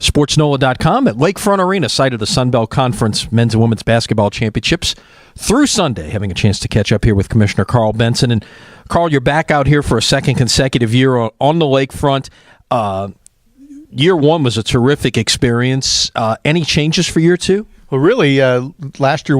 SportsNOLA.com at Lakefront Arena, site of the Sun Belt Conference Men's and Women's Basketball Championships through Sunday. Having a chance to catch up here with Commissioner Karl Benson. And Karl, you're back out here for a second consecutive year on the Lakefront. Year one was a terrific experience. Any changes for year two? Well, really, last year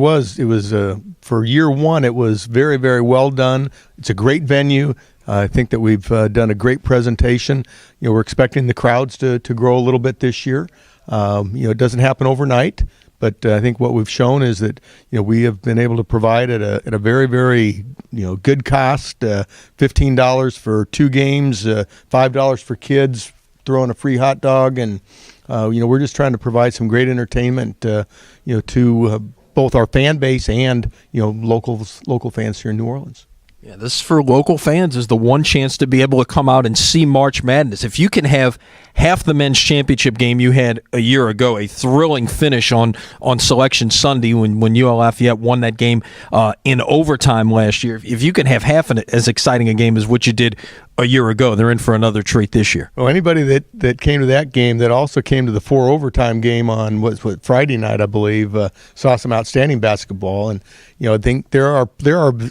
for year one, it was very, very well done. It's a great venue. I think that we've done a great presentation. We're expecting the crowds to grow a little bit this year. It doesn't happen overnight, but I think what we've shown is that we have been able to provide at a very, very good cost. $15 for 2 games, $5 for kids, throwing a free hot dog, and we're just trying to provide some great entertainment to both our fan base and local fans here in New Orleans. Yeah, this for local fans is the one chance to be able to come out and see March Madness. If you can have half the men's championship game you had a year ago, a thrilling finish on Selection Sunday when UL Lafayette won that game in overtime last year, if you can have half as exciting a game as what you did a year ago, they're in for another treat this year. Well, anybody that came to that game that also came to the 4 overtime game on Friday night, I believe, saw some outstanding basketball. And I think there are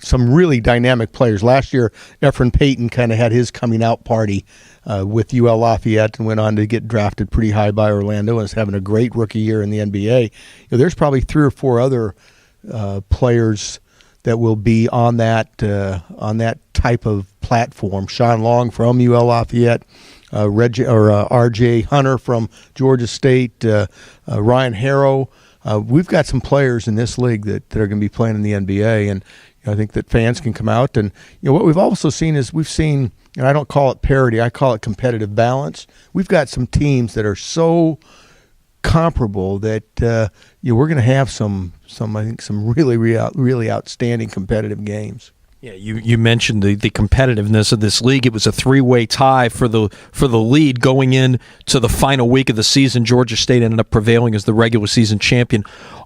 some really dynamic players. Last year, Efren Payton kind of had his coming out party with UL Lafayette and went on to get drafted pretty high by Orlando and is having a great rookie year in the NBA. There's probably 3 or 4 other players that will be on that type of platform. Sean Long from UL Lafayette, R.J. Hunter from Georgia State, Ryan Harrow. We've got some players in this league that are going to be playing in the NBA, and I think that fans can come out. And what we've also seen is and I don't call it parity, I call it competitive balance. We've got some teams that are so comparable that we're going to have some really outstanding competitive games. Yeah, you mentioned the competitiveness of this league. It was a 3-way tie for the lead going in to the final week of the season. Georgia State ended up prevailing as the regular season champion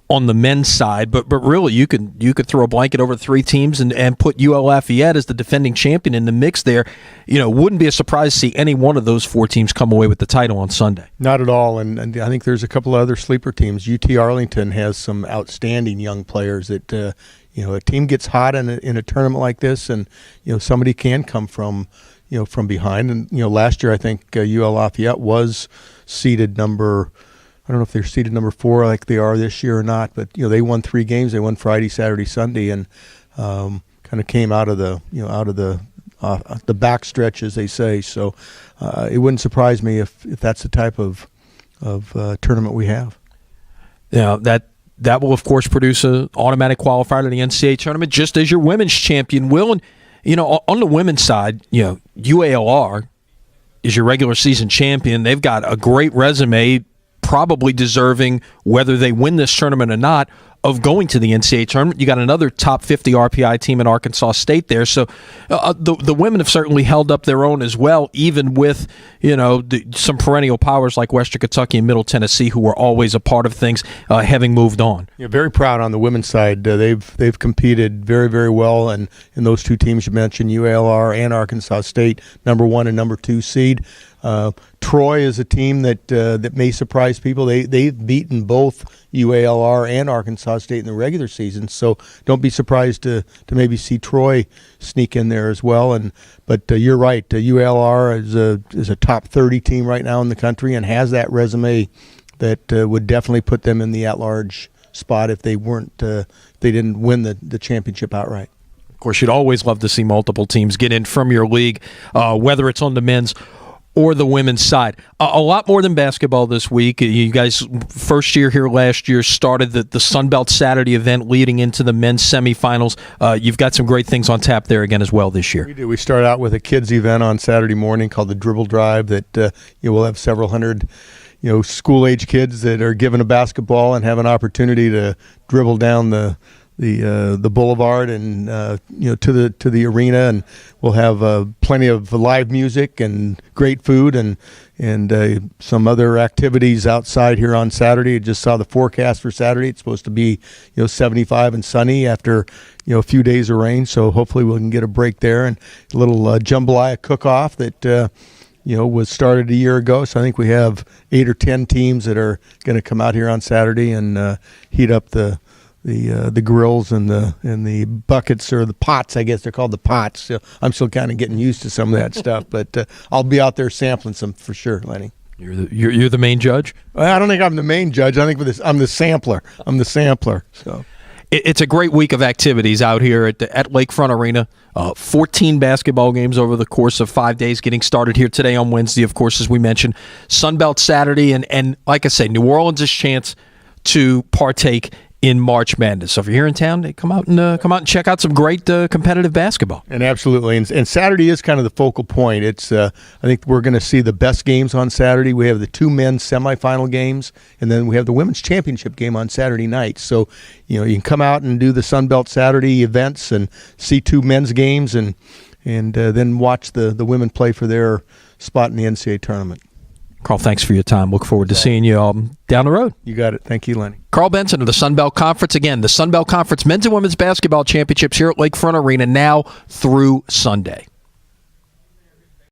on the men's side, but really you could throw a blanket over 3 teams and put UL Lafayette as the defending champion in the mix there. Wouldn't be a surprise to see any one of those 4 teams come away with the title on Sunday. Not at all, and I think there's a couple of other sleeper teams. UT Arlington has some outstanding young players that a team gets hot in a tournament like this, and somebody can come from behind. And last year I think UL Lafayette was seeded number. I don't know if they're seeded number 4 like they are this year or not, but they won 3 games. They won Friday, Saturday, Sunday, and kind of came out of the back stretch, as they say. So it wouldn't surprise me if that's the type of tournament we have. Yeah, that will of course produce an automatic qualifier to the NCAA tournament, just as your women's champion will. And on the women's side, UALR is your regular season champion. They've got a great resume, probably deserving, whether they win this tournament or not, of going to the NCAA tournament. You got another top 50 RPI team in Arkansas State there. So the women have certainly held up their own as well, even with some perennial powers like Western Kentucky and Middle Tennessee, who were always a part of things, having moved on. Yeah, very proud on the women's side. They've competed very, very well, and in those 2 teams you mentioned, UALR and Arkansas State, number 1 and number 2 seed. Troy is a team that may surprise people. They've beaten both UALR and Arkansas State in the regular season, so don't be surprised to maybe see Troy sneak in there as well. But you're right, UALR is a top 30 team right now in the country and has that resume that would definitely put them in the at-large spot if they didn't win the championship outright. Of course, you'd always love to see multiple teams get in from your league, whether it's on the men's or the women's side. A lot more than basketball this week. You guys, first year here last year, started the Sun Belt Saturday event leading into the men's semifinals. You've got some great things on tap there again as well this year. We do. We start out with a kids event on Saturday morning called the Dribble Drive that we'll have several hundred school-age kids that are given a basketball and have an opportunity to dribble down the boulevard and to the arena, and we'll have plenty of live music and great food and some other activities outside here on Saturday. I just saw the forecast for Saturday. It's supposed to be 75 and sunny after a few days of rain, so hopefully we can get a break there, and a little jambalaya cook-off that was started a year ago. So I think we have 8 or 10 teams that are going to come out here on Saturday and heat up the grills and the buckets, or the pots. I guess they're called the pots. So I'm still kind of getting used to some of that stuff, but I'll be out there sampling some for sure, Lenny. You're the main judge? I don't think I'm the main judge. I think I'm the sampler. So. It's a great week of activities out here at Lakefront Arena. 14 basketball games over the course of 5 days, getting started here today on Wednesday, of course, as we mentioned. Sunbelt Saturday, and like I say, New Orleans' chance to partake in March Madness. So if you're here in town, come out and check out some great competitive basketball. And absolutely, and Saturday is kind of the focal point. It's I think we're going to see the best games on Saturday. We have the 2 men's semifinal games, and then we have the women's championship game on Saturday night. So you can come out and do the Sunbelt Saturday events and see 2 men's games, and then watch the women play for their spot in the NCAA tournament. Karl, thanks for your time. Look forward to seeing you down the road. You got it. Thank you, Lenny. Karl Benson of the Sunbelt Conference. Again, the Sunbelt Conference men's and women's basketball championships here at Lakefront Arena now through Sunday.